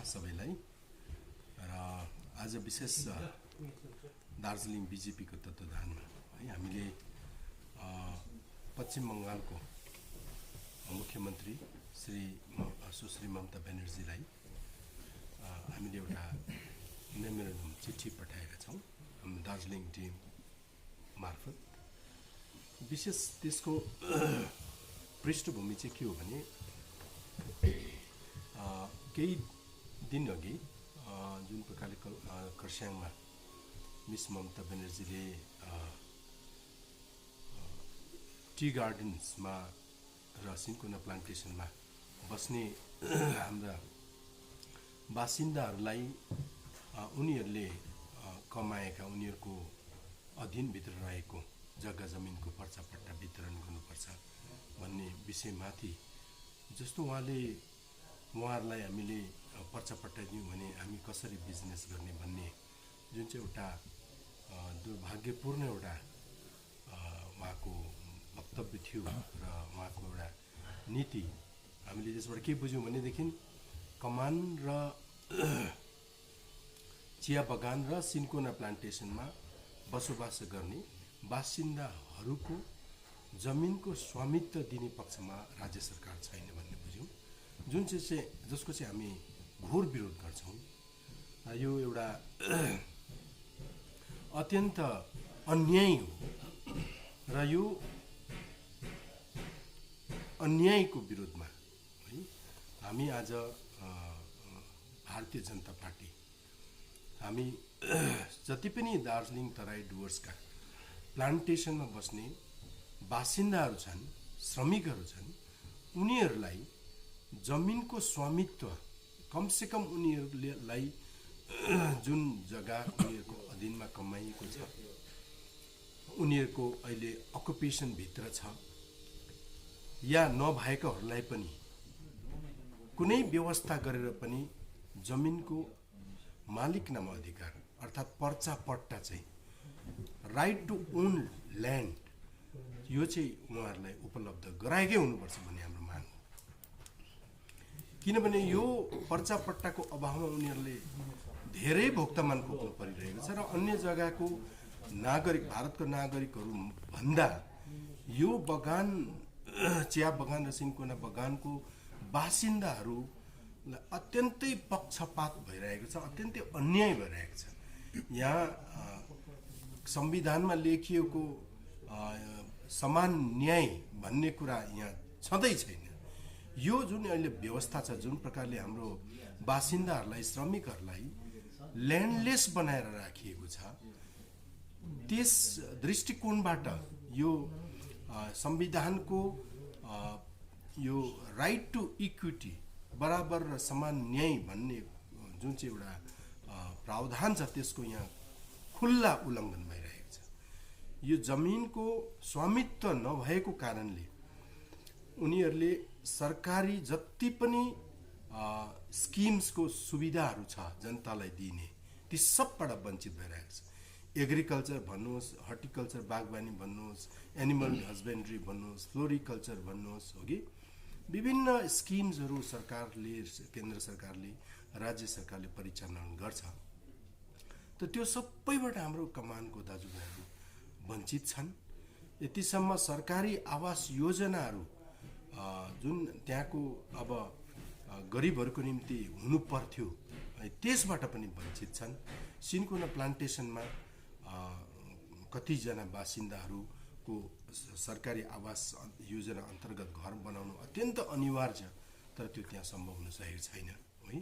सबैलाई र आज विशेष दार्जिलिङ बीजेपीको तत्त्वावधानमा है हामीले पश्चिम बङ्गालको मुख्यमन्त्री सुश्री ममता ब्यानर्जीलाई हामीले एउटा मेमोरेन्डम चिठी पठाएका छौँ दार्जिलिङ टिम मार्फत। विशेष त्यसको पृष्ठभूमि चाहिँ के हो भने केही दिन अघि जुन प्रकारले खरसाङमा मिस ममता ब्यानर्जीले टी गार्डन्समा र सिन्कोना प्लान्टेसनमा बस्ने हाम्रा बासिन्दाहरूलाई उनीहरूले कमाएका उनीहरूको अधीनभित्र रहेको जग्गा जमिनको पर्चापट्टा वितरण गर्नुपर्छ भन्ने विषयमाथि जस्तो उहाँहरूलाई हामीले पर्चापट्टा दियौँ भने हामी कसरी बिजनेस गर्ने भन्ने जुन चाहिँ एउटा दुर्भाग्यपूर्ण एउटा उहाँको वक्तव्य थियो र उहाँको एउटा नीति हामीले त्यसबाट के बुझ्यौँ भनेदेखि कमान र चिया बगान र सिन्कोना प्लान्टेसनमा बसोबास गर्ने बासिन्दाहरूको जमिनको स्वामित्व दिने पक्षमा राज्य सरकार छैन भन्ने बुझ्यौँ, जसको चाहिँ हामी घोर विरोध गर्छौँ। यो एउटा अत्यन्त अन्याय हो र यो अन्यायको विरोधमा है हामी आज भारतीय जनता पार्टी हामी जति पनि दार्जिलिङ तराई डुवर्सका प्लान्टेसनमा बस्ने बासिन्दाहरू छन्, श्रमिकहरू छन्, उनीहरूलाई जमिनको स्वामित्व कमसेकम उनीहरूलाई जुन जग्गा उनीहरूको अधीनमा कमाइएको छ, उनीहरूको अहिले अकुपेसनभित्र छ या नभएकाहरूलाई पनि कुनै व्यवस्था गरेर पनि जमिनको मालिकनामा अधिकार अर्थात् पर्चा पट्टा चाहिँ राइट टु ओन ल्यान्ड यो चाहिँ उहाँहरूलाई उपलब्ध गराएकै हुनुपर्छ भन्ने हाम्रो माग हो। किनभने यो पर्चा पट्टाको अभावमा उनीहरूले धेरै भोक्तामान भोग्नु परिरहेको छ र अन्य जग्गाको नागरिक भारतको नागरिकहरू भन्दा यो बगान चिया बगान र सिन्कोना बगानको बासिन्दाहरूलाई अत्यन्तै पक्षपात भइरहेको छ, अत्यन्तै अन्याय भइरहेको छ। यहाँ संविधानमा लेखिएको समान न्याय भन्ने कुरा यहाँ छँदै छैन। यो जुन अहिले व्यवस्था छ, जुन प्रकारले हाम्रो बासिन्दाहरूलाई श्रमिकहरूलाई ल्यान्डलेस बनाएर राखिएको छ, त्यस दृष्टिकोणबाट यो संविधानको यो राइट टु इक्विटी बराबर र समान न्याय भन्ने जुन चाहिँ एउटा प्रावधान छ त्यसको यहाँ खुल्ला उल्लङ्घन भइरहेको छ। यो जमिनको स्वामित्व नभएको कारणले उनीहरूले सरकारी जति पनि स्किम्सको सुविधाहरू छ जनतालाई दिने ती सबबाट वञ्चित भइरहेको छ। एग्रिकल्चर भन्नुहोस्, हर्टिकल्चर बागवानी भन्नुहोस्, एनिमल हस्बेन्ड्री भन्नुहोस्, फ्लोरिकल्चर भन्नुहोस्, हो कि विभिन्न स्किम्सहरू सरकारले, केन्द्र सरकारले, राज्य सरकारले परिचालन गर्छ। त त्यो सबैबाट हाम्रो कमानको दाजुभाइहरू वञ्चित छन्। यतिसम्म सरकारी आवास योजनाहरू जुन त्यहाँको अब गरिबहरूको निम्ति हुनु पर्थ्यो त्यसबाट पनि वञ्चित छन्। सिन्कोना प्लान्टेसनमा कतिजना बासिन्दाहरूको सरकारी आवास योजना अन्तर्गत घर बनाउनु अत्यन्त अनिवार्य छ, तर त्यो त्यहाँ सम्भव हुन सकेको छैन है।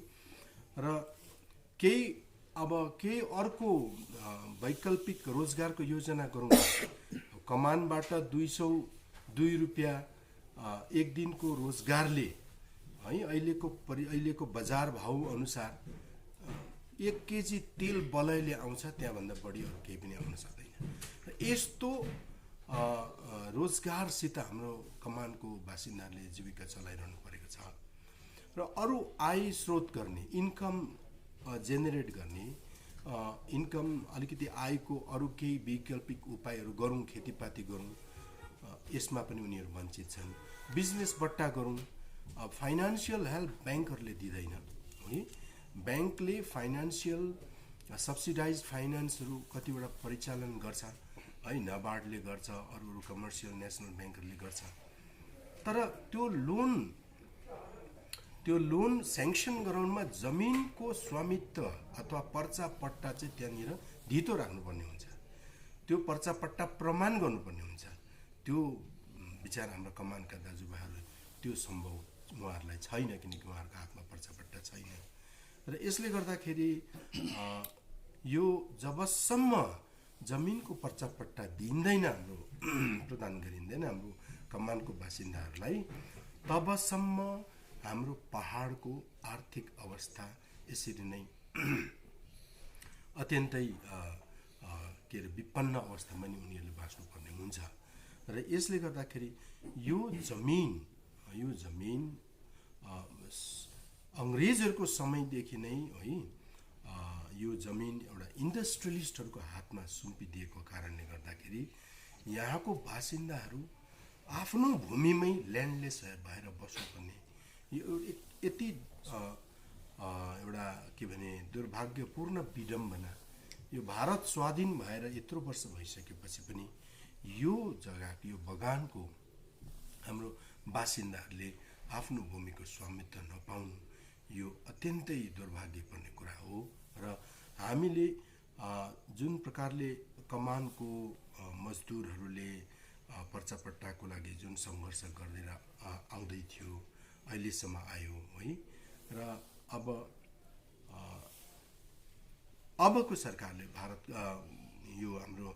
र केही अर्को वैकल्पिक रोजगारको योजना गरौँ, कमानबाट 202 रुपियाँ एक दिनको रोजगारले है अहिलेको बजार भाउ अनुसार 1 केजी तेल बलैले आउँछ, त्यहाँभन्दा बढी अरू केही पनि आउन सक्दैन। यस्तो रोजगारसित हाम्रो कमानको बासिन्दाहरूले जीविका चलाइरहनु परेको छ र अरू आय स्रोत गर्ने, इन्कम जेनेरेट गर्ने, इन्कम अलिकति आयको अरू केही वैकल्पिक उपायहरू गरौँ, खेतीपाती गरौँ, यसमा पनि उनीहरू वञ्चित छन्। बिजनेस बट्टा गरौँ, फाइनान्सियल हेल्प ब्याङ्कहरूले दिँदैन है। ब्याङ्कले फाइनेन्सियल सब्सिडाइज फाइनेन्सहरू कतिवटा परिचालन गर्छ है, नबार्डले गर्छ, अरू कमर्सियल नेसनल ब्याङ्कहरूले गर्छ। तर त्यो लोन स्याङ्सन गराउनमा जमिनको स्वामित्व अथवा पर्चा पट्टा चाहिँ त्यहाँनिर धितो राख्नुपर्ने हुन्छ, त्यो पर्चा पट्टा प्रमाण गर्नुपर्ने हुन्छ। त्यो विचार हाम्रो कमानका दाजुभाइहरू त्यो सम्भव उहाँहरूलाई छैन, किनकि उहाँहरूको हातमा पर्चा पट्टा छैन। र यसले गर्दाखेरि यो जबसम्म जमिनको पर्चा पट्टा दिइँदैन, हाम्रो प्रदान गरिँदैन हाम्रो कमानको बासिन्दाहरूलाई, तबसम्म हाम्रो पहाडको आर्थिक अवस्था यसरी नै अत्यन्तै के अरे विपन्न अवस्थामा नि उनीहरूले बाँच्नुपर्ने हुन्छ। र यसले गर्दाखेरि यो जमिन अङ्ग्रेजहरूको समयदेखि नै है यो जमिन एउटा इन्डस्ट्रियलिस्टहरूको हातमा सुम्पिदिएको कारणले गर्दाखेरि यहाँको बासिन्दाहरू आफ्नो भूमिमै ल्यान्डलेस भएर बस्नुपर्ने यो यति एउटा के भने दुर्भाग्यपूर्ण विडम्बना। यो भारत स्वाधीन भएर यत्रो वर्ष भइसकेपछि पनि यो जग्गा, यो बगानको हाम्रो बासिन्दाहरूले आफ्नो भूमिको स्वामित्व नपाउनु यो अत्यन्तै दुर्भाग्यपूर्ण कुरा हो। र हामीले जुन प्रकारले कमानको मजदुरहरूले पर्चापट्टाको लागि जुन सङ्घर्ष गरेर आउँदै थियो, अहिलेसम्म आयो है। र अबको सरकारले भारत यो हाम्रो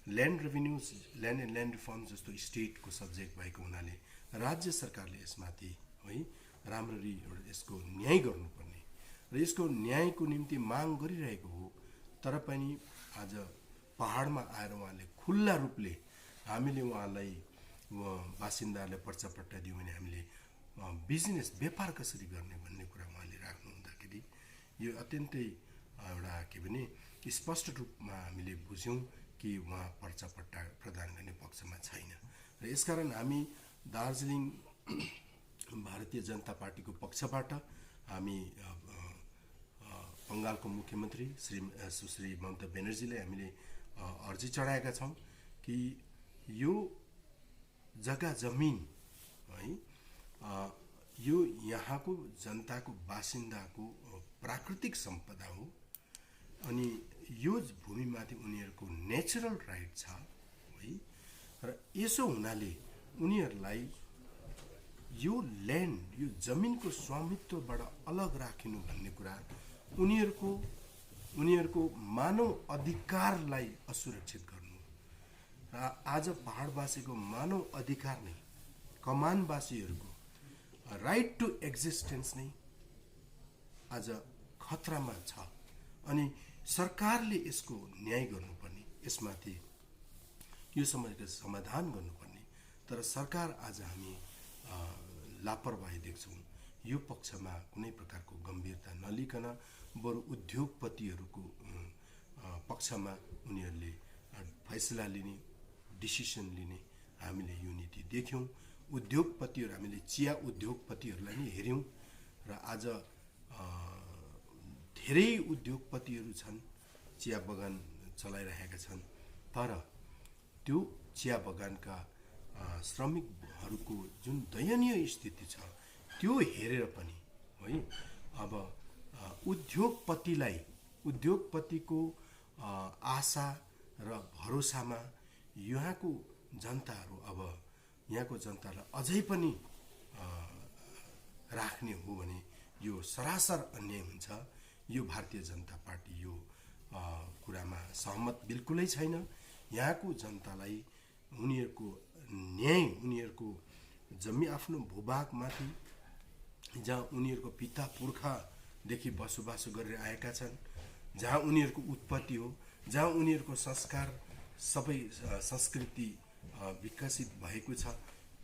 land revenues, land and land reform जस्तो स्टेटको सब्जेक्ट भएको हुनाले राज्य सरकारले यसमाथि है राम्ररी एउटा यसको न्याय गर्नुपर्ने र यसको न्यायको निम्ति माग गरिरहेको हो। तर पनि आज पहाडमा आएर उहाँले खुल्ला रूपले हामीले उहाँलाई बासिन्दाहरूलाई पर्चापट्टा दियौँ भने हामीले बिजनेस व्यापार कसरी गर्ने भन्ने कुरा उहाँले राख्नु हुँदाखेरि यो अत्यन्तै एउटा के भने स्पष्ट रूपमा हामीले बुझ्यौँ कि उहाँ पर्चापट्टा प्रदान गर्ने पक्षमा छैन। र यसकारण हामी दार्जिलिङ भारतीय जनता पार्टीको पक्षबाट हामी बङ्गालको मुख्यमन्त्री सुश्री ममता ब्यानर्जीलाई हामीले अर्जी चढाएका छौँ कि यो जग्गा जमिन है यो यहाँको जनताको बासिन्दाको प्राकृतिक सम्पदा हो। अनि यो भूमिमाथि उनीहरूको नेचरल राइट छ है। र यसो हुनाले उनीहरूलाई यो ल्यान्ड, यो जमिनको स्वामित्वबाट अलग राखिनु भन्ने कुरा उनीहरूको मानव अधिकारलाई असुरक्षित गर्नु। र आज पहाडवासीको मानव अधिकार नै, कमानवासीहरूको राइट टु एक्जिस्टेन्स नै आज खतरामा छ। अनि सरकारले यसको न्याय गर्नुपर्ने, यसमाथि यो समस्याको समाधान गर्नुपर्ने। तर सरकार आज हामी लापरवाही देख्छौँ। यो पक्षमा कुनै प्रकारको गम्भीरता नलिकन बरु उद्योगपतिहरूको पक्षमा उनीहरूले फैसला लिने, डिसिसन लिने हामीले यो नीति देख्यौँ। उद्योगपतिहरू, हामीले चिया उद्योगपतिहरूलाई नि हेऱ्यौँ। र आज धेरै उद्योगपतिहरू छन्, चिया बगान चलाइरहेका छन्। तर त्यो चिया बगानका श्रमिकहरूको जुन दयनीय स्थिति छ त्यो हेरेर पनि है अब उद्योगपतिको आशा र भरोसामा यहाँको जनताहरू अब यहाँको जनतालाई अझै पनि राख्ने हो भने यो सरासर अन्याय हुन्छ। यो भारतीय जनता पार्टी यो कुरामा सहमत बिल्कुलै छैन। यहाँको जनतालाई उनीहरूको न्याय, उनीहरूको आफ्नो भूभागमाथि जहाँ उनीहरूको पिता पुर्खादेखि बसोबासो गरेर आएका छन्, जहाँ उनीहरूको उत्पत्ति हो, जहाँ उनीहरूको संस्कार, सबै संस्कृति विकसित भएको छ,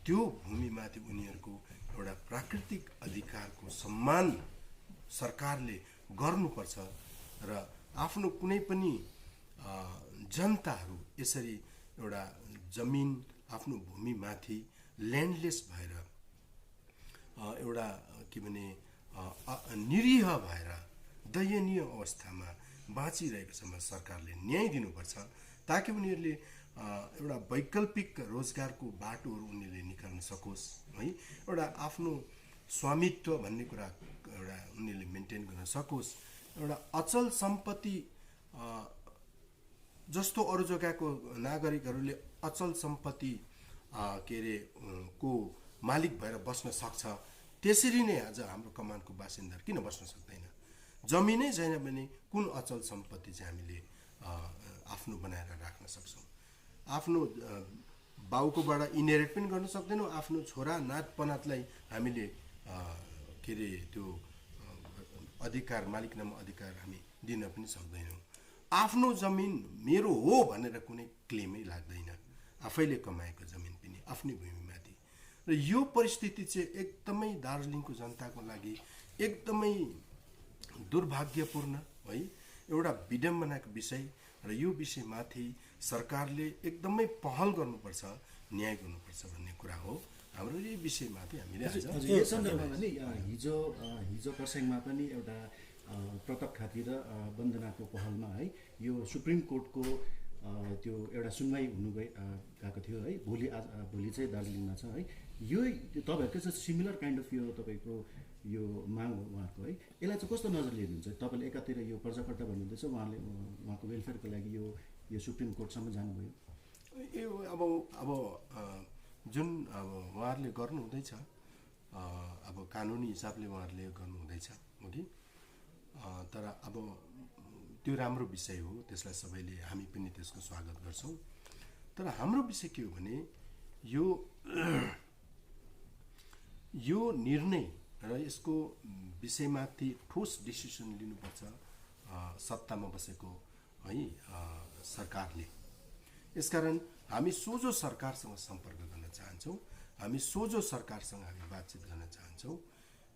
त्यो भूमिमाथि उनीहरूको एउटा प्राकृतिक अधिकारको सम्मान सरकारले गर्नुपर्छ। र आफ्नो कुनै पनि जनताहरू यसरी एउटा जमिन, आफ्नो भूमिमाथि ल्यान्डलेस भएर एउटा के भने निरीह भएर दयनीय अवस्थामा बाँचिरहेको छ। सरकारले न्याय दिनुपर्छ ताकि उनीहरूले एउटा वैकल्पिक रोजगारको बाटोहरू उनीहरूले निकाल्न सकोस् है। एउटा आफ्नो स्वामित्व भन्ने कुरा एउटा उनीहरूले मेन्टेन गर्न सकोस्। एउटा अचल सम्पत्ति जस्तो अरू जग्गाको नागरिकहरूले अचल सम्पत्ति के अरे को मालिक भएर बस्न सक्छ, त्यसरी नै आज हाम्रो कमानको बासिन्दाहरू किन बस्न सक्दैन? जमिनै छैन भने कुन अचल सम्पत्ति चाहिँ हामीले आफ्नो बनाएर राख्न सक्छौँ? आफ्नो बाउकोबाट इनहेरिट पनि गर्न सक्दैनौँ, आफ्नो छोरा नातपनातलाई हामीले के अरे त्यो अधिकार मालिकनामा अधिकार हामी दिन पनि सक्दैनौँ। आफ्नो जमिन मेरो हो भनेर कुनै क्लेमै लाग्दैन, आफैले कमाएको जमिन पनि आफ्नै भूमिमाथि। र यो परिस्थिति चाहिँ एकदमै दार्जिलिङको जनताको लागि एकदमै दुर्भाग्यपूर्ण है, एउटा विडम्बनाको विषय। र यो विषयमाथि सरकारले एकदमै पहल गर्नुपर्छ, न्याय गर्नुपर्छ भन्ने कुरा हो हाम्रो। यो विषयमाथि हामीले यो सन्दर्भमा नि हिजो खरसाङमा पनि एउटा प्रताप खाती र वन्दनाको पहलमा है यो सुप्रिम कोर्टको त्यो एउटा सुनवाई हुनु गएको थियो है। भोलि चाहिँ दार्जिलिङमा छ है। यो तपाईँहरूको चाहिँ सिमिलर काइन्ड अफ यो तपाईँको यो माग हो उहाँहरूको है। यसलाई चाहिँ कस्तो नजरले हेर्नुहुन्छ? तपाईँले एकातिर यो प्रजाकर्ता भन्नुहुँदैछ, उहाँले उहाँको वेलफेयरको लागि यो सुप्रिम कोर्टसम्म जानुभयो। यो अब जुन अब उहाँहरूले गर्नुहुँदैछ, अब कानुनी हिसाबले उहाँहरूले गर्नुहुँदैछ हो कि, तर अब त्यो राम्रो विषय हो, त्यसलाई सबैले हामी पनि त्यसको स्वागत गर्छौँ। तर हाम्रो विषय के हो भने यो निर्णय र यसको विषयमाथि ठोस डिसिसन लिनुपर्छ सत्तामा बसेको है सरकारले। यसकारण हामी सोझो सरकारसँग सम्पर्क गर्न चाहन्छौँ, हामी सोझो सरकारसँग हामी बातचित गर्न चाहन्छौँ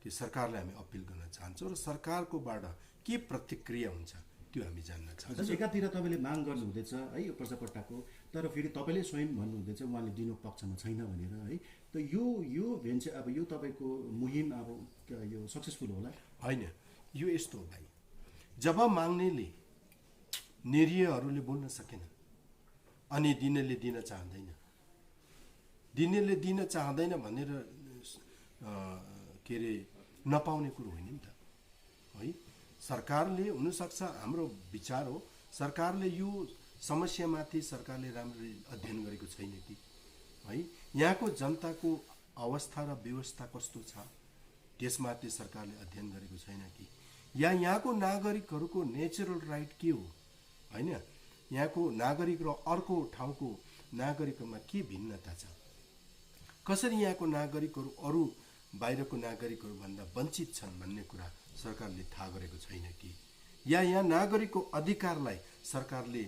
कि सरकारलाई हामी अपिल गर्न चाहन्छौँ र सरकारकोबाट के प्रतिक्रिया हुन्छ त्यो हामी जान्न चाहन्छौँ। एकातिर तपाईँले माग गर्नुहुँदैछ है यो प्रजापट्टाको, तर फेरि तपाईँले स्वयं भन्नुहुँदैछ उहाँले दिनु पक्षमा छैन भनेर है। त यो भेन चाहिँ अब यो तपाईँको मुहिम अब यो सक्सेसफुल होला होइन? यो यस्तो हो भाइ, जब माग्नेले निरीहहरूले बोल्न सकेन अनि दिनेले दिन चाहँदैन भनेर के अरे नपाउने कुरो होइन नि त है। सरकारले हुनसक्छ, हाम्रो विचार हो, सरकारले यो समस्यामाथि सरकारले राम्ररी अध्ययन गरेको छैन कि है। यहाँको जनताको अवस्था र व्यवस्था कस्तो छ त्यसमाथि सरकारले अध्ययन गरेको छैन कि, या यहाँको नागरिकहरूको नेचरल राइट के हो होइन, यहाँको नागरिक र अर्को ठाउँको नागरिकमा के भिन्नता छ, कसरी यहाँको नागरिकहरू अरू बाहिरको नागरिकहरूभन्दा वञ्चित छन् भन्ने कुरा सरकारले थाहा गरेको छैन कि, या यहाँ नागरिकको अधिकारलाई सरकारले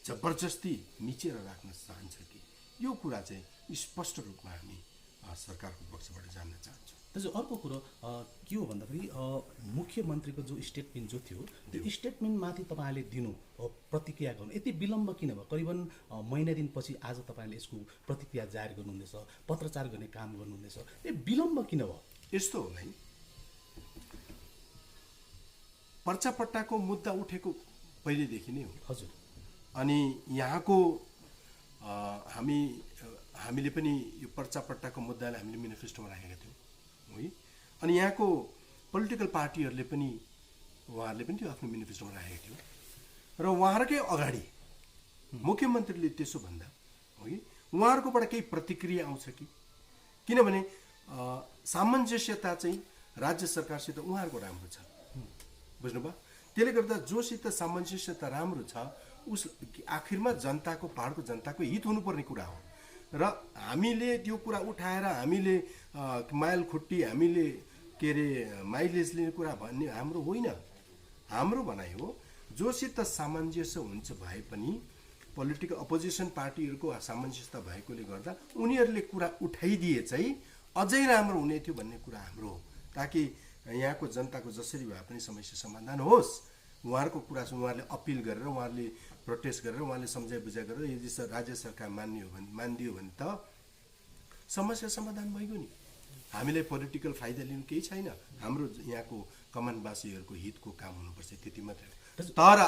जबरजस्ती मिचेर राख्न चाहन्छ कि, यो कुरा चाहिँ स्पष्ट रूपमा हामी सरकारको पक्षबाट जान्न चाहन्छौँ। दाजु अर्को कुरो के हो भन्दाखेरि मुख्यमन्त्रीको जो स्टेटमेन्ट जो थियो त्यो स्टेटमेन्टमाथि तपाईँले दिनु प्रतिक्रिया गर्नु यति विलम्ब किन भयो? करिबन महिना दिनपछि आज तपाईँले यसको प्रतिक्रिया जारी गर्नुहुँदैछ, पत्रचार गर्ने काम गर्नुहुँदैछ, यो विलम्ब किन भयो? यस्तो हो भाइ, पर्चापट्टाको मुद्दा उठेको पहिलेदेखि नै हो। हजुर। अनि यहाँको हामीले पनि यो पर्चापट्टाको मुद्दालाई हामीले मेनिफेस्टोमा राखेका थियौँ है। अनि यहाँको पोलिटिकल पार्टीहरूले पनि उहाँहरूले पनि त्यो आफ्नो मेनिफेस्टोमा राखेको थियो र उहाँहरूकै अगाडि मुख्यमन्त्रीले त्यसो भन्दा है उहाँहरूकोबाट केही प्रतिक्रिया आउँछ कि, किनभने सामञ्जस्यता चाहिँ राज्य सरकारसित उहाँहरूको राम्रो छ, बुझ्नुभयो? त्यसले गर्दा जोसित सामञ्जस्यता राम्रो छ उस आखिरमा जनताको, पहाडको जनताको हित हुनुपर्ने कुरा हो। र हामीले त्यो कुरा उठाएर हामीले माइल खुट्टी, हामीले के अरे माइलेज लिने कुरा भन्ने हाम्रो होइन। हाम्रो भनाइ हो जोसित सामञ्जस्य हुन्छ भए पनि पोलिटिकल अपोजिसन पार्टीहरूको सामञ्जस्यता भएकोले गर्दा उनीहरूले कुरा उठाइदिए चाहिँ अझै राम्रो हुने थियो भन्ने कुरा हाम्रो हो, ताकि यहाँको जनताको जसरी भए पनि समस्या समाधान होस्। उहाँहरूको कुरा उहाँहरूले अपिल गरेर, उहाँहरूले प्रोटेस्ट गरेर, उहाँले सम्झाइ बुझाइ गरेर यदि राज्य सरकार मानिदियो भने त समस्या समाधान भइगयो नि। हामीलाई पोलिटिकल फाइदा लिनु केही छैन, हाम्रो यहाँको कमानवासीहरूको हितको काम हुनुपर्छ, त्यति मात्रै। तर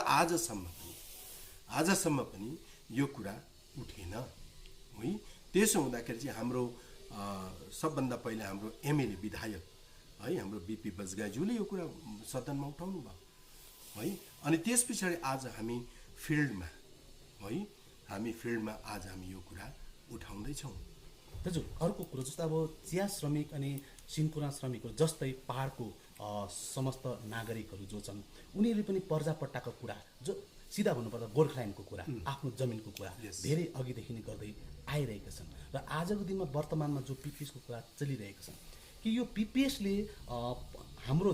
आजसम्म पनि यो कुरा उठेन है। त्यसो हुँदाखेरि चाहिँ हाम्रो सबभन्दा पहिला हाम्रो एमएलए विधायक है, हाम्रो बिपी बजगाईज्यूले यो कुरा सदनमा उठाउनु भयो है। अनि त्यस पछाडि आज हामी फिल्डमा आज हामी यो कुरा उठाउँदैछौँ। दाजु अर्को कुरो जस्तो अब चिया श्रमिक अनि सिन्कोना श्रमिकहरू जस्तै पहाडको समस्त नागरिकहरू जो छन् उनीहरूले पनि पर्जापट्टाको कुरा, जो सिधा भन्नुपर्दा गोर्खाल्यान्डको कुरा, आफ्नो जमिनको कुरा धेरै अघिदेखि नै गर्दै आइरहेका छन्। र आजको दिनमा वर्तमानमा जो पिपिएसको कुरा चलिरहेको छ कि यो पिपिएसले हाम्रो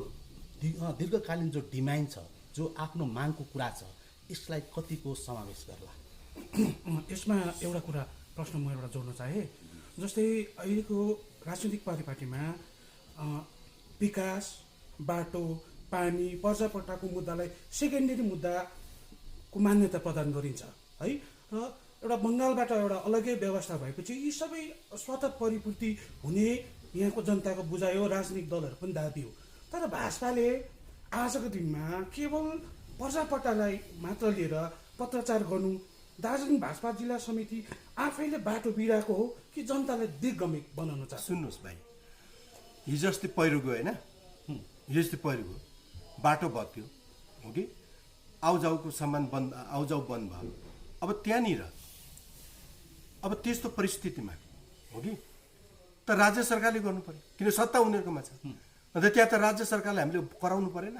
दीर्घकालीन जो डिमान्ड छ, जो आफ्नो मागको कुरा छ, यसलाई कतिको समावेश गर्ला? यसमा एउटा कुरा प्रश्न म एउटा जोड्न चाहेँ। जस्तै अहिलेको राजनीतिक पार्टीमा विकास, बाटो, पानी, पर्जापट्टाको मुद्दालाई सेकेन्डरी मुद्दाको मान्यता प्रदान गरिन्छ है। र एउटा बङ्गालबाट एउटा अलग्गै व्यवस्था भएपछि यी सबै स्वतः परिपूर्ति हुने यहाँको जनताको बुझाइ हो, राजनीतिक दलहरू पनि दाबी हो। तर भाजपाले आजको दिनमा केवल पर्जापट्टालाई मात्र लिएर पत्रचार गर्नु, दार्जिलिङ भाजपा जिल्ला समिति आफैले बाटो बिराएको हो कि जनतालाई दिग्गमित बनाउन चाहन्छ? सुन्नुहोस् भाइ, हिजो अस्ति पहिरो गयो होइन, हिजो अस्ति पहिरो गयो, बाटो भत्क्यो हो कि, आउजाउको सामान बन्द, आउजाउ बन्द भयो। अब त्यहाँनिर अब त्यस्तो परिस्थितिमा हो कि त राज्य सरकारले गर्नु पर्यो, किन सत्ता उनीहरूकोमा छ। अन्त त्यहाँ त राज्य सरकारले हामीले कराउनु परेन।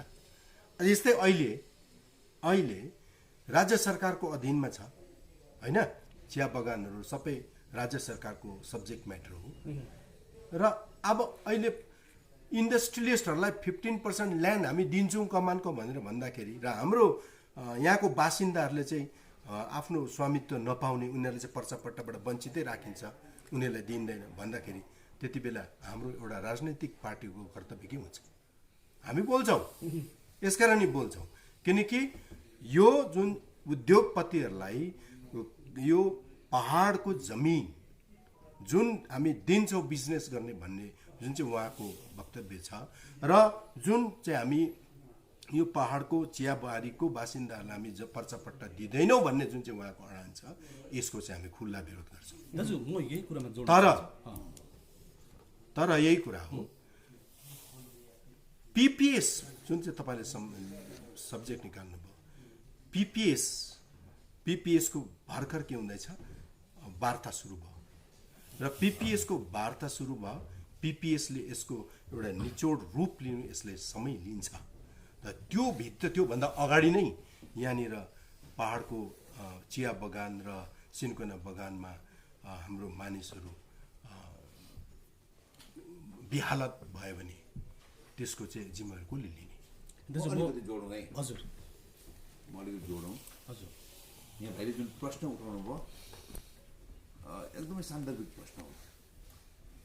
यस्तै अहिले राज्य सरकारको अधीनमा छ होइन, चिया बगानहरू सबै राज्य सरकारको सब्जेक्ट म्याटर हो। र अब अहिले इन्डस्ट्रियलिस्टहरूलाई 15% ल्यान्ड हामी दिन्छौँ कमानको भनेर भन्दाखेरि र हाम्रो यहाँको बासिन्दाहरूले चाहिँ आफ्नो स्वामित्व नपाउने, उनीहरूले चाहिँ पर्चापट्टाबाट वञ्चितै राखिन्छ, उनीहरूलाई दिँदैन भन्दाखेरि त्यति बेला हाम्रो एउटा राजनैतिक पार्टीको कर्तव्य के हुन्छ? हामी बोल्छौँ, यसकारण नि बोल्छौँ किनकि यो जुन उद्योगपतिहरूलाई यो पहाडको जमिन जुन हामी दिन्छौँ बिजनेस गर्ने भन्ने जुन चाहिँ उहाँको वक्तव्य छ, र जुन चाहिँ हामी यो पहाडको चियाबारीको बासिन्दाहरूलाई हामी पर्चापट्टा दिँदैनौँ भन्ने जुन चाहिँ उहाँको अडान छ, यसको चाहिँ हामी खुल्ला विरोध गर्छौँ। दाजु म यही कुरामा जोड्न तर यही कुरा हो, पिपिएस जुन चाहिँ तपाईँले सब्जेक्ट निकाल्नुभयो, पिपिएसको भर्खर के हुँदैछ, वार्ता सुरु भयो र पिपिएसको वार्ता सुरु भयो। पिपिएसले यसको एउटा निचोड रूप लिनु यसले समय लिन्छ र त्योभन्दा अगाडि नै यहाँनिर पहाडको चिया बगान र सिन्कोना बगानमा हाम्रो मानिसहरू बिहालत भयो भने त्यसको चाहिँ जिम्मेवारी कसले लिने? जोडौँ है, हजुर म अलिकति जोडौँ। हजुर, यहाँ भाइले जुन प्रश्न उठाउनु भयो एकदमै सान्दर्भिक प्रश्न हो।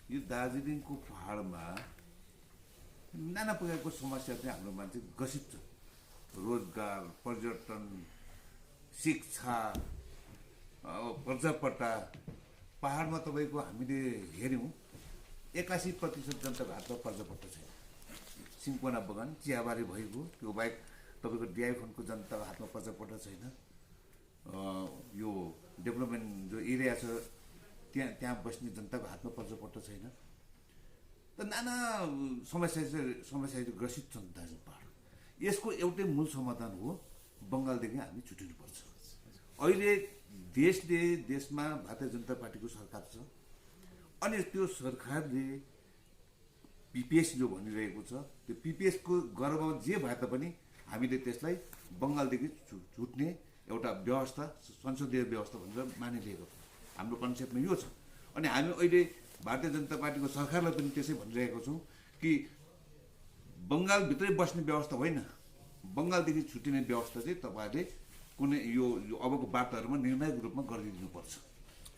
यो दार्जिलिङको पहाडमा नाना प्रकारको समस्या चाहिँ हाम्रो मान्छे ग्रसित छ। रोजगार, पर्यटन, शिक्षा, पर्जापट्टा। पहाडमा तपाईँको हामीले हेऱ्यौँ 81% जनताको हातमा पर्जापट्टा छैन। सिन्कोना बगान चियाबारी भइगयो, त्यो बाहेक तपाईँको डिआई फन्डको जनताको हातमा पर्जापट्टा छैन। यो डेभलपमेन्ट जो एरिया छ त्यहाँ बस्ने जनताको हातमा पर्जापट्टा छैन। त नाना समस्या ग्रसित छन् दार्जिलिङ पहाड। यसको एउटै मूल समाधान हो, बङ्गालदेखि हामी छुटिनुपर्छ। अहिले देशमा भारतीय जनता पार्टीको सरकार छ, अनि त्यो सरकारले पिपिएस जो भनिरहेको छ, त्यो पिपिएसको गर्भमा जे भए तापनि हामीले त्यसलाई बङ्गालदेखि छुट्ने एउटा व्यवस्था, संसदीय व्यवस्था भनेर मानिलिएको छ। हाम्रो कन्सेप्टमा यो छ। अनि हामी अहिले भारतीय जनता पार्टीको सरकारलाई पनि त्यसै भनिरहेको छौँ कि बङ्गालभित्रै बस्ने व्यवस्था होइन, बङ्गालदेखि छुट्टिने व्यवस्था चाहिँ तपाईँहरूले कुनै यो अबको वार्ताहरूमा निर्णायक रूपमा गरिदिनुपर्छ।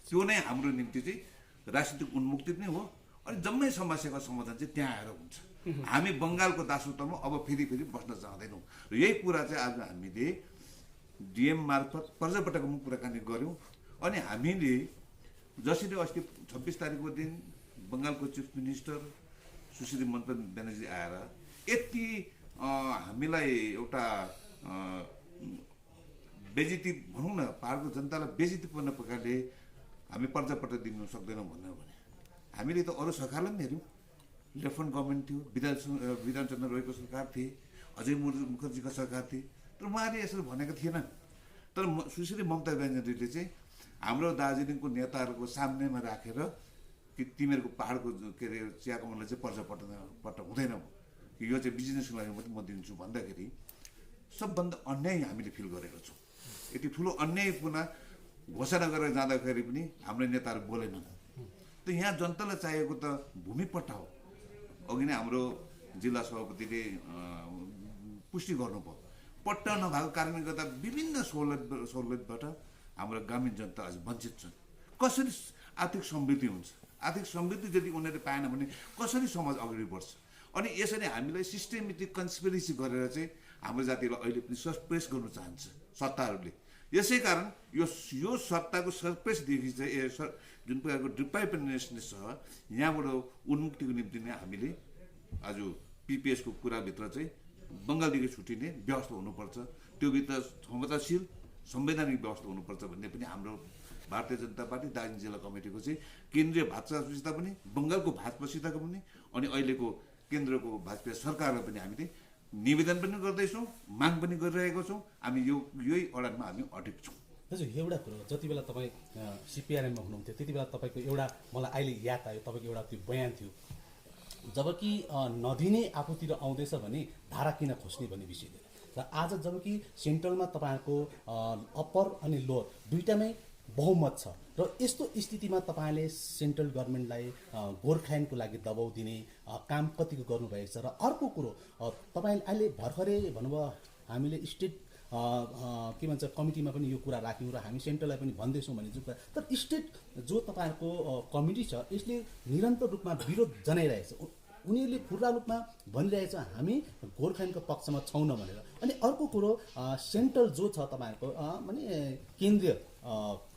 त्यो नै हाम्रो निम्ति चाहिँ राजनीतिक उन्मुक्ति नै हो। अनि जम्मै समस्याको समाधान चाहिँ त्यहाँ आएर हुन्छ। हामी बङ्गालको दासत्वमा अब फेरि बस्न चाहँदैनौँ। र यही कुरा चाहिँ आज हामीले डिएम मार्फत पर्जापट्टाको कुराकानी गऱ्यौँ। अनि हामीले जसरी अस्ति 26 तारिकको दिन बङ्गालको चिफ मिनिस्टर सुश्री ममता ब्यानर्जी आएर यति हामीलाई एउटा बेजिती भनौँ न, पाहाडको जनतालाई बेजितीपूर्ण प्रकारले हामी पर्जापट्टा दिन सक्दैनौँ भनेर भने हामीले त अरू सरकारलाई पनि हेऱ्यौँ। लेफ्टफ्रन्ट गभर्मेन्ट थियो, विधानचन्द्र रोयको सरकार थिए, अजय मुखर्जीको सरकार थिए, तर उहाँले यसरी भनेको थिएनन्। तर सुश्री ममता ब्यानर्जीले चाहिँ हाम्रो दार्जिलिङको नेताहरूको सामनेमा राखेर कि तिमीहरूको पाहाडको के अरे चिया कमानलाई चाहिँ पर्जापट्टा हुँदैन, कि यो चाहिँ बिजनेसको लागि मात्रै म दिन्छु भन्दाखेरि सबभन्दा अन्याय हामीले फिल गरेका छौँ। यति ठुलो अन्यायपूर्ण घोषणा गरेर जाँदाखेरि पनि हाम्रो नेताहरू बोलेनन्। त यहाँ जनतालाई चाहिएको त भूमिपट्टा हो। अघि नै हाम्रो जिल्ला सभापतिले पुष्टि गर्नुभयो, पट्टा नभएको कारणले गर्दा विभिन्न सहुलियतबाट हाम्रो ग्रामीण जनता अझ वञ्चित छन्। कसरी आर्थिक समृद्धि हुन्छ? आर्थिक समृद्धि यदि उनीहरूले पाएन भने कसरी समाज अगाडि बढ्छ? अनि यसरी हामीलाई सिस्टेमेटिक कन्सपिरेसी गरेर चाहिँ हाम्रो जातिलाई अहिले पनि सप्रेस गर्न चाहन्छ सत्ताहरूले। यसै कारण यो सत्ताको सरप्रेसदेखि चाहिँ जुन प्रकारको डिप्राइभनेसनेस छ, यहाँबाट उन्मुक्तिको निम्ति नै हामीले आज पिपिएसको कुराभित्र चाहिँ बङ्गालदेखि छुटिने व्यवस्था हुनुपर्छ, त्योभित्र क्षमताशील संवैधानिक व्यवस्था हुनुपर्छ भन्ने पनि हाम्रो भारतीय जनता पार्टी दार्जिलिङ जिल्ला कमिटीको चाहिँ केन्द्रीय भाजपासित पनि, बङ्गालको भाजपासितको पनि, अनि अहिलेको केन्द्रको भाजपा सरकारलाई पनि हामीले निवेदन पनि गर्दैछौँ, माग पनि गरिरहेको छौँ। हामी यही अडानमा हामी अडिग छौँ। हजुर, एउटा कुरो, जति बेला तपाईँ सिपिआरएममा हुनुहुन्थ्यो त्यति बेला तपाईँको एउटा मलाई अहिले याद आयो, तपाईँको एउटा त्यो बयान थियो, जबकि नदिने आफूतिर आउँदैछ भने धारा किन खोज्ने भन्ने विषय थियो। र आज जबकि सेन्ट्रलमा तपाईँहरूको अप्पर अनि लोअर दुईटामै बहुमत छ, र यस्तो स्थितिमा तपाईँले सेन्ट्रल गभर्मेन्टलाई गोर्खाल्यान्डको लागि दबाउ दिने काम कतिको गर्नुभएको छ। र अर्को कुरो, तपाईँले अहिले भर्खरै भन्नुभयो हामीले स्टेट के भन्छ कमिटीमा पनि यो कुरा राख्यौँ र हामी सेन्ट्रललाई पनि भन्दैछौँ भने जुन, तर स्टेट जो तपाईँहरूको कमिटी छ यसले निरन्तर रूपमा विरोध जनाइरहेछ। उनीहरूले खुल्ला रूपमा भनिरहेछ हामी गोर्खाल्यान्डको पक्षमा छैनौँ भनेर। अनि अर्को कुरो, सेन्ट्रल जो छ तपाईँहरूको माने केन्द्रीय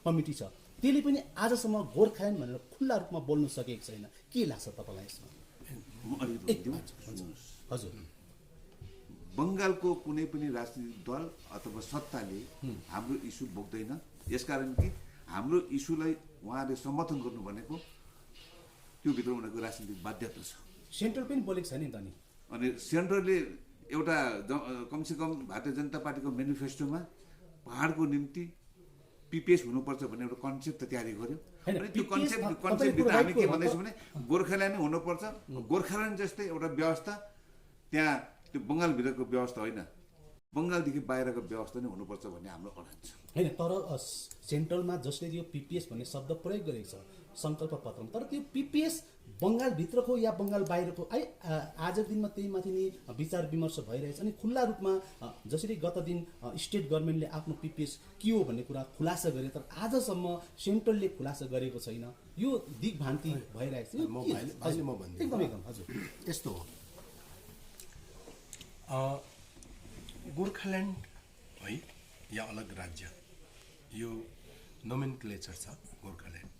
कमिटी छ, त्यसले पनि आजसम्म गोर्खाल्यान्ड भनेर खुल्ला रूपमा बोल्न सकेको छैन। के लाग्छ तपाईँलाई यसमा? हजुर, बङ्गालको कुनै पनि राजनीतिक दल अथवा सत्ताले हाम्रो इस्यु बोक्दैन, यसकारण कि हाम्रो इस्युलाई उहाँले समर्थन गर्नु भनेको त्यो भित्र उनीहरूको राजनीतिक बाध्यता छ। सेन्ट्रल पनि बोलेको छैन नि त। अनि सेन्ट्रलले एउटा कमसेकम भारतीय जनता पार्टीको मेनिफेस्टोमा पहाडको निम्ति पिपिएस हुनुपर्छ भन्ने एउटा कन्सेप्ट त तयारी गर्यो। अनि त्यो कन्सेप्टभित्र हामी के भन्दैछौँ भने गोर्खाल्यान्ड नै हुनुपर्छ, गोर्खाल्यान्ड जस्तै एउटा व्यवस्था त्यहाँ त्यो बङ्गालभित्रको व्यवस्था होइन, बङ्गालदेखि बाहिरको व्यवस्था नै हुनुपर्छ भन्ने हाम्रो अडान छ। होइन, तर सेन्ट्रलमा जसले यो पिपिएस भन्ने शब्द प्रयोग गरेको छ सङ्कल्प पत्रमा, तर त्यो पिपिएस बङ्गालभित्रको या बङ्गाल बाहिरको आजको दिनमा त्यही माथि नै विचार विमर्श भइरहेछ। अनि खुल्ला रूपमा जसरी गत दिन स्टेट गभर्मेन्टले आफ्नो पिपिएस के हो भन्ने कुरा खुलासा गरे, तर आजसम्म सेन्ट्रलले खुलासा गरेको छैन। यो दिग्भ्रान्ति भइरहेछ। एकदम हजुर, यस्तो हो, गोर्खाल्यान्ड है या अलग राज्य, यो नोमेनक्लेचर छ गोर्खाल्यान्ड।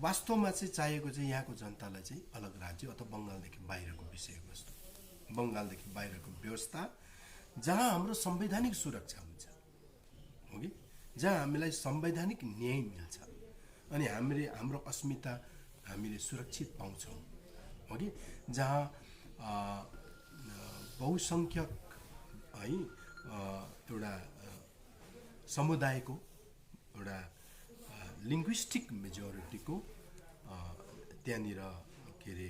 वास्तवमा चाहिँ चाहिएको चाहिँ यहाँको जनतालाई चाहिँ अलग राज्य अथवा बङ्गालदेखि बाहिरको विषयवस्तु, बङ्गालदेखि बाहिरको व्यवस्था जहाँ हाम्रो संवैधानिक सुरक्षा हुन्छ, हो कि जहाँ हामीलाई संवैधानिक न्याय मिल्छ अनि हाम्रो अस्मिता हामीले सुरक्षित पाउँछौँ, हो कि जहाँ बहुसङ्ख्यक है एउटा समुदायको एउटा लिङ्ग्विस्टिक मेजोरिटीको त्यहाँनिर के अरे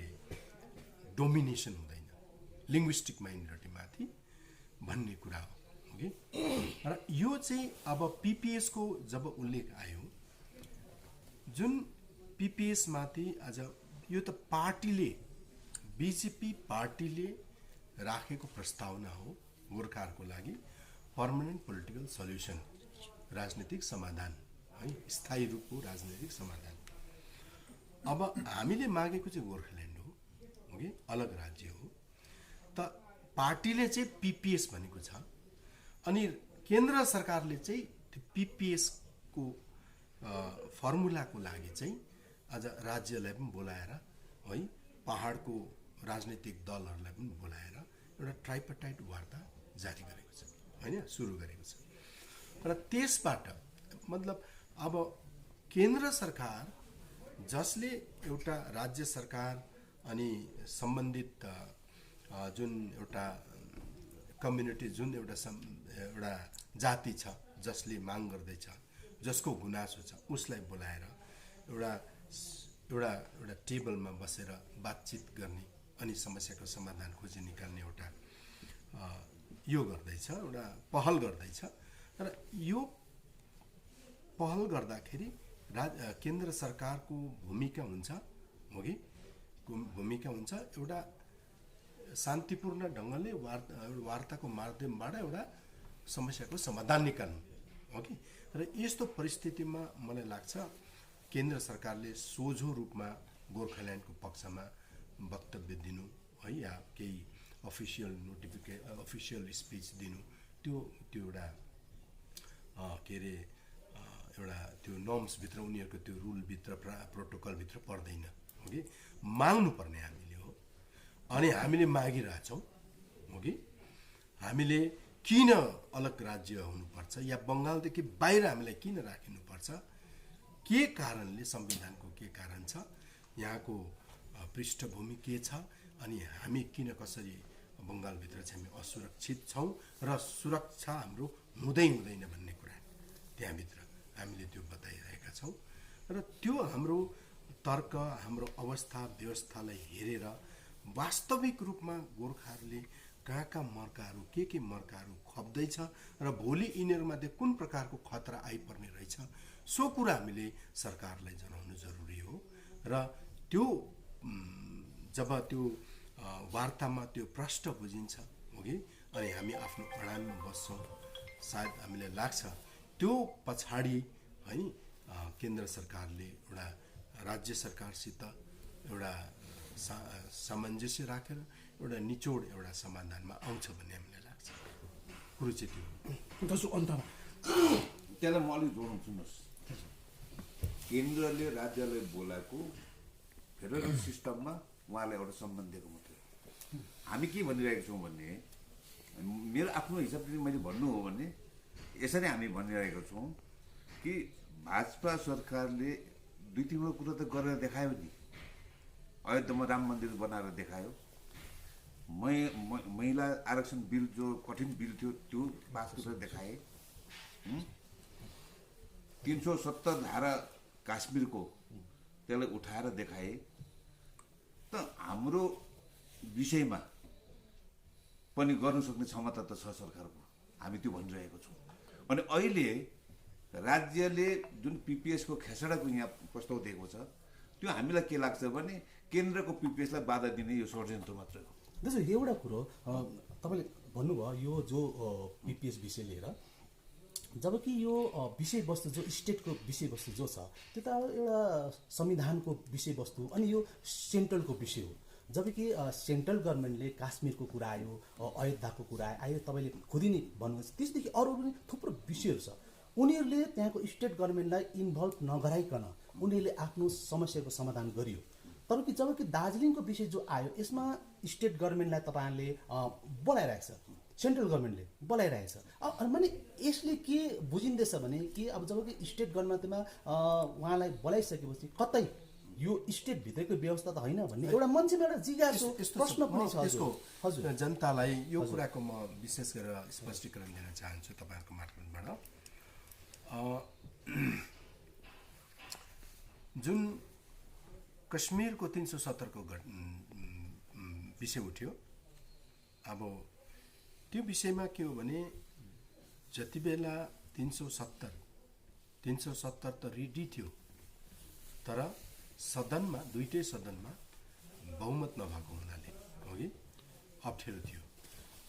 डोमिनेसन हुँदैन लिङ्ग्विस्टिक माइनोरिटीमाथि भन्ने कुरा हो कि। र यो चाहिँ अब पिपिएसको जब उल्लेख आयो, जुन पिपिएसमाथि आज यो त पार्टीले बिजेपी पार्टीले राखेको प्रस्तावना हो गोर्खाहरूको लागि पर्मानेन्ट पोलिटिकल सल्युसन, राजनीतिक समाधान है, स्थायी रूपको राजनीतिक समाधान। अब हामीले मागेको चाहिँ गोर्खाल्यान्ड हो कि अलग राज्य हो। त पार्टीले चाहिँ पिपिएस भनेको छ अनि केन्द्र सरकारले चाहिँ त्यो पिपिएसको फर्मुलाको लागि चाहिँ आज राज्यलाई पनि बोलाएर है पहाडको राजनैतिक दलहरूलाई पनि बोलाएर एउटा ट्राइपार्टाइट वार्ता जारी गरेको छ होइन, सुरु गरेको छ। र त्यसबाट मतलब अब केन्द्र सरकार जसले एउटा राज्य सरकार अनि सम्बन्धित जुन एउटा कम्युनिटी, जुन एउटा जाति छ जसले माग गर्दैछ, जसको गुनासो छ, उसलाई बोलाएर एउटा टेबलमा बसेर बातचित गर्ने अनि समस्याको समाधान खोजी निकाल्ने एउटा यो गर्दैछ, एउटा पहल गर्दैछ। र यो पहल गर्दाखेरि केन्द्र सरकारको भूमिका हुन्छ हो कि भूमिका हुन्छ एउटा शान्तिपूर्ण ढङ्गले वार्ताको माध्यमबाट एउटा समस्याको समाधान निकाल्नु हो कि। र यस्तो परिस्थितिमा मलाई लाग्छ केन्द्र सरकारले सोझो रूपमा गोर्खाल्यान्डको पक्षमा वक्तव्य दिनु है, या केही अफिसियल स्पिच दिनु, त्यो एउटा के अरे एउटा त्यो नर्म्सभित्र, उनीहरूको त्यो रुलभित्र, प्रोटोकलभित्र पर्दैन हो कि। माग्नु पर्ने हामीले हो, अनि हामीले मागिरहेछौँ हो कि। हामीले किन अलग राज्य हुनुपर्छ या बङ्गालदेखि बाहिर हामीलाई किन राखिनुपर्छ, के कारणले, संविधानको के कारण छ, यहाँको पृष्ठभूमि के छ, अनि हामी किन कसरी बङ्गालभित्र चाहिँ हामी असुरक्षित छौँ र सुरक्षा हाम्रो हुँदैन भन्ने कुरा त्यहाँभित्र हामीले त्यो बताइरहेका छौँ। र त्यो हाम्रो तर्क, हाम्रो अवस्था व्यवस्थालाई हेरेर वास्तविक रूपमा गोर्खाहरूले कहाँ मर्काहरू, के मर्काहरू खप्दैछ र भोलि यिनीहरूमध्ये कुन प्रकारको खतरा आइपर्ने रहेछ, सो कुरा हामीले सरकारलाई जनाउनु जरुरी हो। र त्यो जब त्यो वार्तामा त्यो प्रष्ट बुझिन्छ हो कि, अनि हामी आफ्नो अडानमा बस्छौँ, सायद हामीलाई लाग्छ त्यो पछाडि है केन्द्र सरकारले एउटा राज्य सरकारसित एउटा सामञ्जस्य राखेर एउटा निचोड, एउटा समाधानमा आउँछ भन्ने हामीलाई लाग्छ। कुरो चाहिँ त्यो दाजु अन्तमा त्यसलाई म अलिक जोडौँ, सुन्नुहोस्। केन्द्रले राज्यलाई बोलाएको फेडरल सिस्टममा उहाँलाई एउटा सम्मान दिएको मात्रै। हामी के भनिरहेको छौँ भने, मेरो आफ्नो हिसाबले मैले भन्नु हो भने यसरी हामी भनिरहेको छौँ कि भाजपा सरकारले 2-3 कुरा त गरेर देखायो नि। अयोध्यामा राम मन्दिर बनाएर देखायो, महिला आरक्षण बिल जो कठिन बिल थियो त्यो पास गरेर देखाए, 370 धारा काश्मीरको त्यसलाई उठाएर देखाए। त हाम्रो विषयमा पनि गर्न सक्ने क्षमता त छ सरकारको, हामी त्यो भनिरहेको छौँ। अनि अहिले राज्यले जुन पिपिएसको खेसडाको यहाँ प्रस्ताव दिएको छ, त्यो हामीलाई के लाग्छ भने केन्द्रको पिपिएसलाई बाधा दिने यो षड्यन्त्र मात्रै हो। दाजु एउटा कुरो तपाईँले भन्नुभयो, यो जो पिपिएस विषय लिएर, जबकि यो विषयवस्तु जो स्टेटको विषयवस्तु जो छ त्यो त एउटा संविधानको विषयवस्तु अनि यो सेन्ट्रलको विषय हो। जबकि सेन्ट्रल गभर्मेन्टले काश्मीरको कुरा आयो, अयोध्याको कुरा आयो, तपाईँले खुदै नै भन्नुहोस्, त्यसदेखि अरू पनि थुप्रो विषयहरू छ। उनीहरूले त्यहाँको स्टेट गभर्मेन्टलाई इन्भल्भ नगराइकन उनीहरूले आफ्नो समस्याको समाधान गरियो। तर कि जबकि दार्जिलिङको विषय जो आयो, यसमा स्टेट गभर्मेन्टलाई तपाईँहरूले बोलाइरहेको छ, सेन्ट्रल गभर्मेन्टले बोलाइरहेको छ। माने यसले के बुझिँदैछ भने कि अब जबकि स्टेट गभर्मेन्टमा उहाँलाई बोलाइसकेपछि कतै यो स्टेटभित्रको व्यवस्था त होइन भन्ने एउटा मान्छेमा एउटा जिज्ञासु प्रश्न पनि छ। हजुर, जनतालाई यो कुराको म विशेष गरेर स्पष्टीकरण दिन चाहन्छु तपाईँहरूको मार्फतबाट। जुन कश्मीरको 370 को विषय उठ्यो, अब त्यो विषयमा के हो भने जति बेला 370 त रेडी थियो, तर सदनमा, दुईटै सदनमा बहुमत नभएको हुनाले हो कि अप्ठ्यारो थियो।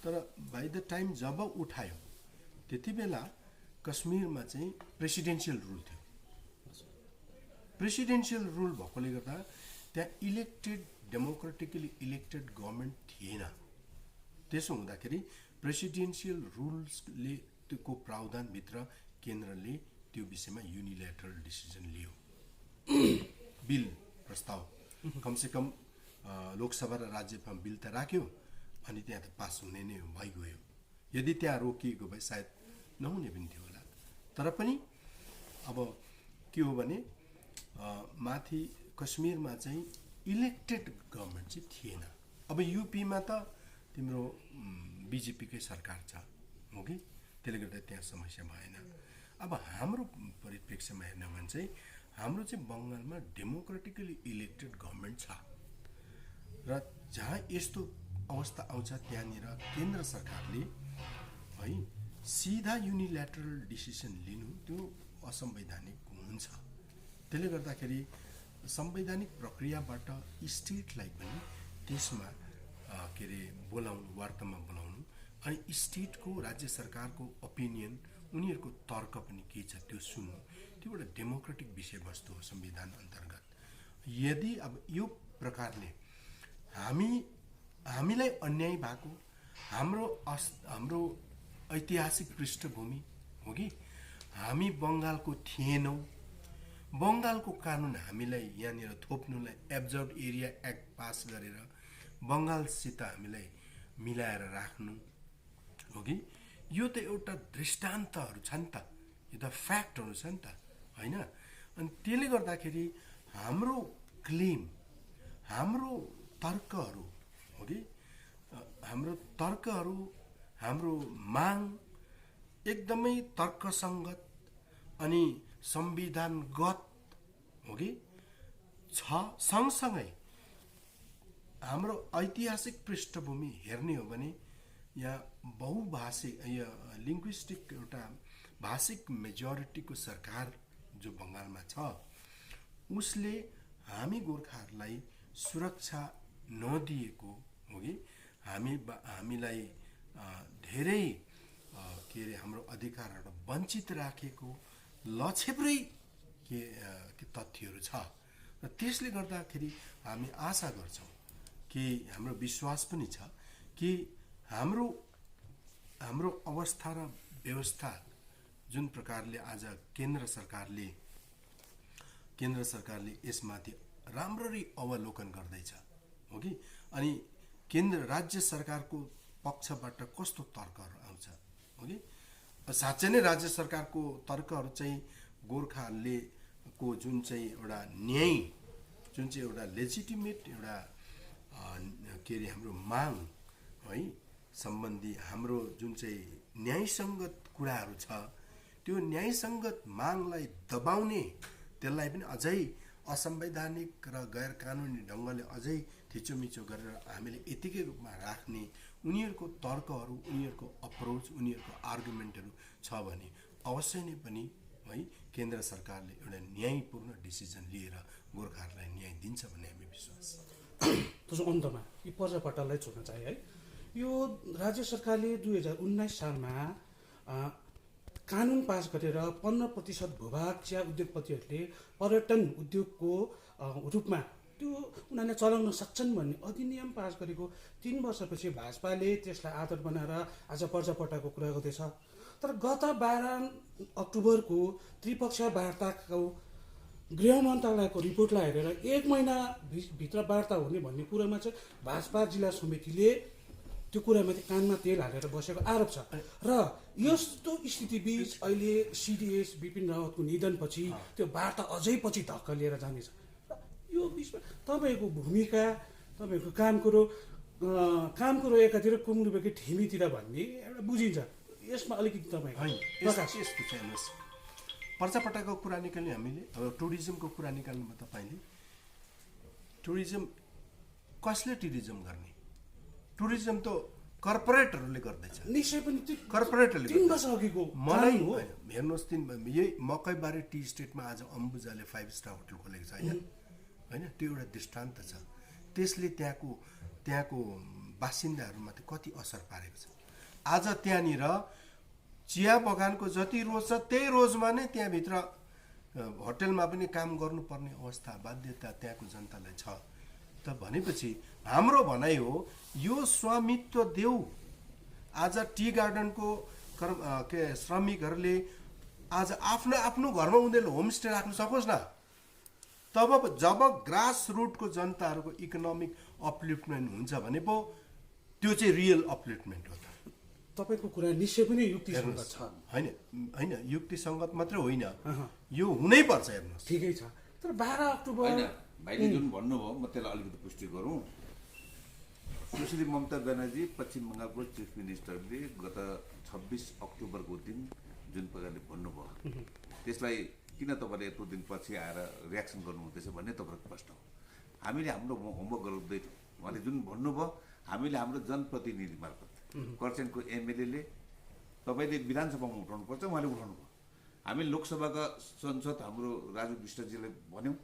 तर बाई द टाइम जब उठायो त्यति बेला कश्मीरमा चाहिँ प्रेसिडेन्सियल रुल थियो। प्रेसिडेन्सियल रुल भएकोले गर्दा त्यहाँ डेमोक्रेटिकली इलेक्टेड गभर्मेन्ट थिएन। त्यसो हुँदाखेरि प्रेसिडेन्सियल रुल्सले त्यो प्रावधानभित्र केन्द्रले त्यो विषयमा युनिल्याटरल डिसिजन लियो। बिल प्रस्ताव कमसेकम लोकसभा र राज्यसभामा बिल त राख्यो अनि त्यहाँ त पास हुने नै भइगयो। यदि त्यहाँ रोकिएको भए सायद नहुने पनि थियो होला। तर पनि अब के हो भने माथि कश्मीरमा चाहिँ इलेक्टेड गभर्मेन्ट चाहिँ थिएन। अब युपीमा त तिम्रो बिजेपीकै सरकार छ हो कि, त्यसले गर्दा त्यहाँ समस्या भएन। अब हाम्रो परिप्रेक्ष्यमा हेर्न भने चाहिँ हाम्रो चाहिँ बङ्गालमा डेमोक्रेटिकली इलेक्टेड गभर्मेन्ट छ र जहाँ यस्तो अवस्था आउँछ त्यहाँनिर केन्द्र सरकारले है सिधा युनिल्याटरल डिसिसन लिनु त्यो असंवैधानिक हुन्छ। त्यसले गर्दाखेरि संवैधानिक प्रक्रियाबाट स्टेटलाई पनि त्यसमा के अरे बोलाउनु, वार्तामा बोलाउनु अनि स्टेटको राज्य सरकारको ओपिनियन उनीहरूको तर्क पनि के छ त्यो सुन्नु, त्यो एउटा डेमोक्रेटिक विषयवस्तु हो संविधान अन्तर्गत। यदि अब यो प्रकारले हामीलाई अन्याय भएको हाम्रो ऐतिहासिक पृष्ठभूमि हो कि हामी बङ्गालको थिएनौँ, बङ्गालको कानुन हामीलाई यहाँनिर थोप्नुलाई एब्जर्भ एरिया एक्ट पास गरेर बङ्गालसित हामीलाई मिलाएर राख्नु हो कि, यो त एउटा दृष्टान्तहरू छ नि त, यो त फ्याक्टहरू छ नि त होइन। अनि त्यसले गर्दाखेरि हाम्रो क्लेम, हाम्रो तर्कहरू हो कि, हाम्रो तर्कहरू, हाम्रो माग एकदमै तर्कसङ्गत अनि संविधानगत हो कि छ। सँगसँगै हाम्रो ऐतिहासिक पृष्ठभूमि हेर्ने हो भने यहाँ बहुभाषिक या लिङ्ग्विस्टिक एउटा भाषिक मेजोरिटीको सरकार जो बङ्गालमा छ उसले हामी गोर्खाहरूलाई सुरक्षा नदिएको हो कि हामीलाई धेरै के अरे हाम्रो अधिकारहरू वञ्चित राखेको लछेप्रै के तथ्यहरू छ र त्यसले गर्दाखेरि हामी आशा गर्छौँ कि हाम्रो विश्वास पनि छ कि हाम्रो अवस्था र व्यवस्था जुन प्रकारले आज केन्द्र सरकारले यसमाथि राम्ररी अवलोकन गर्दैछ हो कि, अनि राज्य सरकारको पक्षबाट कस्तो तर्कहरू आउँछ हो कि, साँच्चै नै राज्य सरकारको तर्कहरू चाहिँ गोर्खाहरूले को जुन चाहिँ एउटा न्याय, जुन चाहिँ एउटा लेजिटिमेट एउटा के अरे हाम्रो माग है सम्बन्धी हाम्रो जुन चाहिँ न्यायसङ्गत कुराहरू छ त्यो न्यायसङ्गत मागलाई दबाउने, त्यसलाई पनि अझै असंवैधानिक र गैर कानुनी ढङ्गले अझै थिचोमिचो गरेर हामीले यतिकै रूपमा राख्ने उनीहरूको तर्कहरू, उनीहरूको अप्रोच, उनीहरूको आर्गुमेन्टहरू छ भने अवश्य नै पनि है केन्द्र सरकारले एउटा न्यायपूर्ण डिसिजन लिएर गोर्खाहरूलाई न्याय दिन्छ भन्ने हामी विश्वास छ। त्यसो अन्तमा यी पर्जापट्टालाई छोड्न चाहे है, यो राज्य सरकारले 2019 सालमा कानुन पास गरेर 15% भूभाग चिया उद्योगपतिहरूले पर्यटन उद्योगको रूपमा त्यो उनीहरूले चलाउन सक्छन् भन्ने अधिनियम पास गरेको 3 वर्षपछि भाजपाले त्यसलाई आधार बनाएर आज पर्जापट्टाको कुरा गर्दैछ। तर गत 12 अक्टोबरको त्रिपक्षीय वार्ताको गृह मन्त्रालयको रिपोर्टलाई हेरेर 1 महिना भित्र वार्ता हुने भन्ने कुरामा चाहिँ भाजपा जिल्ला समितिले त्यो कुरामाथि कानमा तेल हालेर बसेको आरोप छ। र यस्तो स्थितिबीच अहिले सिडिएस बिपिन रावतको निधनपछि त्यो वार्ता अझै पछि धक्कलिएर जानेछ। यो बिचमा तपाईँको भूमिका, तपाईँको काम कुरो एकातिर कुम्रुबेकी ठिमीतिर भन्ने एउटा बुझिन्छ, यसमा अलिकति तपाईँ यस्तो छ। हेर्नुहोस्, पर्जापट्टाको कुरा निकाल्ने हामीले अब टुरिज्मको कुरा निकाल्नुमा तपाईँले टुरिज्म कसले टुरिज्म गर्ने? टुरिज्म त कर्पोरेटहरूले गर्दैछ, निश्चय पनि कर्पोरेटहरूले 3 वर्ष अघिको मलाई हेर्नुहोस्, यही मकैबारी टी स्टेटमा आज अम्बुजाले 5 स्टार होटल खोलेको छ होइन, त्यो एउटा दृष्टान्त छ। त्यसले त्यहाँको बासिन्दाहरूमाथि कति असर पारेको छ। आज त्यहाँनिर चिया बगानको जति रोज छ त्यही रोजमा नै त्यहाँभित्र होटलमा पनि काम गर्नुपर्ने अवस्था, बाध्यता त्यहाँको जनतालाई छ। त भनेपछि हाम्रो भनाइ हो यो स्वामित्व देऊ। आज टी गार्डनको श्रमिकहरूले आज आफ्नो घरमा उनीहरूले होमस्टे राख्न सकोस् न। जब ग्रास रुटको जनताहरूको इकोनोमिक अपलिफ्टमेन्ट हुन्छ भने पो त्यो चाहिँ रियल अपलिफ्टमेन्ट हो त। तपाईँको कुरा निश्चय पनि युक्तिसङ्गत छ, होइन होइन, युक्तिसङ्गत मात्रै होइन, यो हुनै पर्छ। हेर्नुहोस्, ठिकै छ। तर 12 अक्टोबर होइन, भाइले जुन भन्नुभयो म त्यसलाई अलिकति पुष्टि गरौँ। सुश्री ममता ब्यानर्जी पश्चिम बङ्गालको चिफ मिनिस्टरले गत 26 अक्टोबरको दिन जुन प्रकारले भन्नुभयो, त्यसलाई किन तपाईँले यत्रो दिनपछि आएर रियाक्सन गर्नुहुँदैछ भन्ने तपाईँको प्रश्न हो। हामीले हाम्रो होमवर्क गर्दै थियौँ। उहाँले जुन भन्नुभयो, हामीले हाम्रो जनप्रतिनिधि मार्फत खरसाङको एमएलएले तपाईँले विधानसभामा उठाउनुपर्छ, उहाँले उठाउनु भयो। हामी लोकसभाका सांसद हाम्रो राजु विष्टजीले भन्यौँ,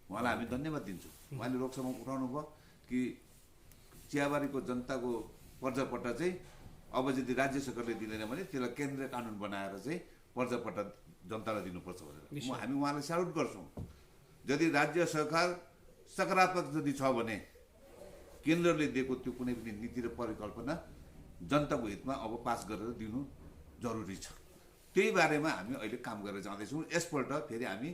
उहाँलाई हामी धन्यवाद दिन्छौँ। उहाँले लोकसभामा उठाउनु भयो कि चियाबारीको जनताको पर्जापट्टा चाहिँ अब यदि राज्य सरकारले दिँदैन भने त्यसलाई केन्द्रीय कानुन बनाएर चाहिँ पर्जापट्टा जनतालाई दिनुपर्छ भनेर हामी उहाँलाई स्यालुट गर्छौँ। यदि राज्य सरकार सकारात्मक यदि छ भने केन्द्रले दिएको त्यो कुनै पनि नीति र परिकल्पना जनताको हितमा अब पास गरेर दिनु जरुरी छ। त्यही बारेमा हामी अहिले काम गरेर जाँदैछौँ। यसपल्ट फेरि हामी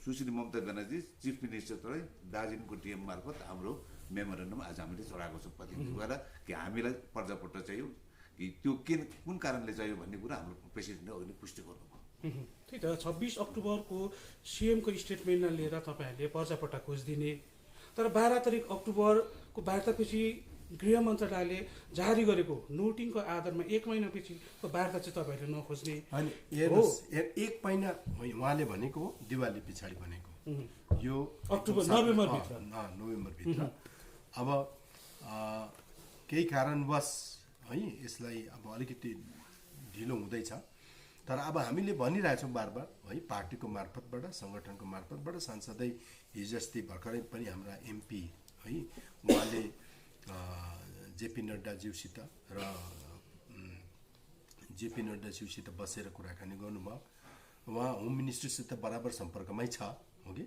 सुश्री ममता ब्यानर्जी चिफ मिनिस्टरलाई दार्जिलिङको डिएम मार्फत हाम्रो मेमोरेन्डम आज हामीले चढाएको छौँ प्रतिनिधि भएर कि हामीलाई पर्जापट्टा चाहियो कि त्यो कुन कारणले चाहियो भन्ने कुरा हाम्रो प्रेसिडेन्टले अहिले पुष्टि गर्नुभयो। त्यही त 26 अक्टोबरको सिएमको स्टेटमेन्टलाई लिएर तपाईँहरूले पर्जापट्टा खोजिदिने, तर 12 तारिक अक्टोबरको वार्तापछि गृह मन्त्रालयले जारी गरेको नोटिङको आधारमा 1 महिनापछिको वार्ता चाहिँ तपाईँहरूले नखोज्ने। होइन, हेर्नुहोस्, 1 महिना उहाँले भनेको दिवाली पछाडि भनेको यो अक्टोबर नोभेम्बरभित्र। नोभेम्बरभित्र। अब केही कारणवश है यसलाई अब अलिकति ढिलो हुँदैछ, तर अब हामीले भनिरहेछौँ बार बार है, पार्टीको मार्फतबाट, सङ्गठनको मार्फतबाट, सांसदै हिजो अस्ति भर्खरै पनि हाम्रा एमपी है उहाँले जेपी नड्डाज्यूसित र जेपी नड्डाज्यूसित बसेर कुराकानी गर्नुभयो। उहाँ होम मिनिस्टरसित बराबर सम्पर्कमै छ, हो कि।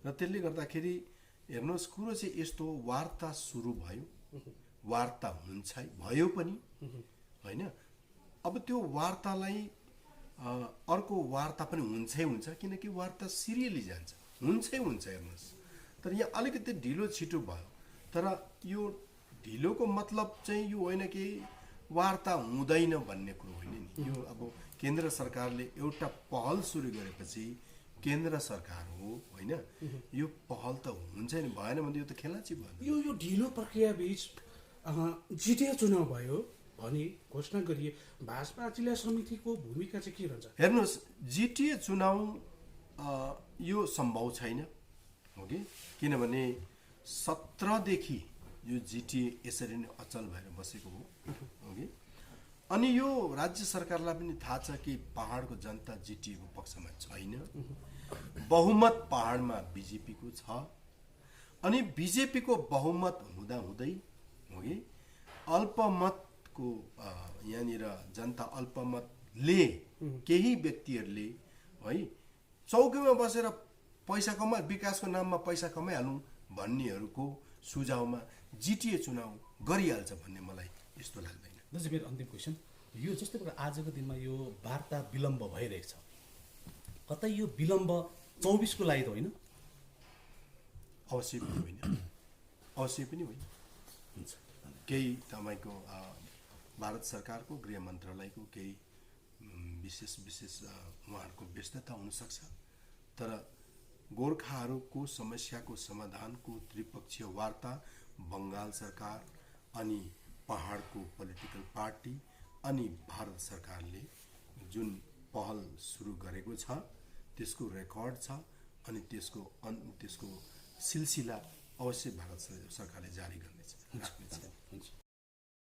र त्यसले गर्दाखेरि हेर्नुहोस्, कुरो चाहिँ यस्तो, वार्ता सुरु भयो, वार्ता हुन्छ भयो पनि होइन। अब त्यो वार्तालाई अर्को वार्ता पनि हुन्छै हुन्छ, किनकि वार्ता सिरियली जान्छ, हुन्छै हुन्छ। हेर्नुहोस्, तर यहाँ अलिकति ढिलो छिटो भयो, तर यो ढिलोको मतलब चाहिँ यो होइन कि वार्ता हुँदैन भन्ने कुरो होइन नि। यो अब केन्द्र सरकारले एउटा पहल सुरु गरेपछि केन्द्र सरकार हो होइन, यो पहल त हुन्छ नि, भएन भने यो त खेलाची भयो। यो ढिलो प्रक्रिया बीच जिटिए चुनाव भयो भनी घोषणा गरिए, भाजपा जिल्ला समितिको भूमिका चाहिँ के रहन्छ? हेर्नुहोस्, जिटिए चुनाव यो सम्भव छैन, हो कि, किनभने 17देखि यो जिटिए यसरी नै अचल भएर बसेको हो कि। अनि यो राज्य सरकारलाई पनि थाहा छ कि पहाडको जनता जिटिएको पक्षमा छैन, बहुमत पहाडमा बिजेपीको छ। अनि बिजेपीको बहुमत हुँदाहुँदै हो कि अल्पमतको यहाँनिर जनता अल्पमतले केही व्यक्तिहरूले है चौकीमा बसेर पैसा कमा, विकासको नाममा पैसा कमाइहालौँ भन्नेहरूको सुझावमा जिटिए चुनाव गरिहाल्छ भन्ने मलाई यस्तो लाग्दैन। दाजु, मेरो अन्तिम क्वेसन यो, जस्तै प्रकार आजको दिनमा यो वार्ता विलम्ब भइरहेको छ, कतै यो विलम्ब 24को लागि त होइन? अवश्य पनि होइन, अवश्य पनि होइन। हुन्छ, केही तपाईँको भारत सरकारको गृह मन्त्रालयको केही विशेष उहाँहरूको व्यस्तता हुनसक्छ, तर गोर्खाहरूको समस्याको समाधानको त्रिपक्षीय वार्ता बङ्गाल सरकार अनि पहाडको पोलिटिकल पार्टी अनि भारत सरकारले जुन पहल सुरु गरेको छ त्यसको रेकर्ड छ, अनि त्यसको सिलसिला अवश्य भारत सरकारले जारी गर्नेछ।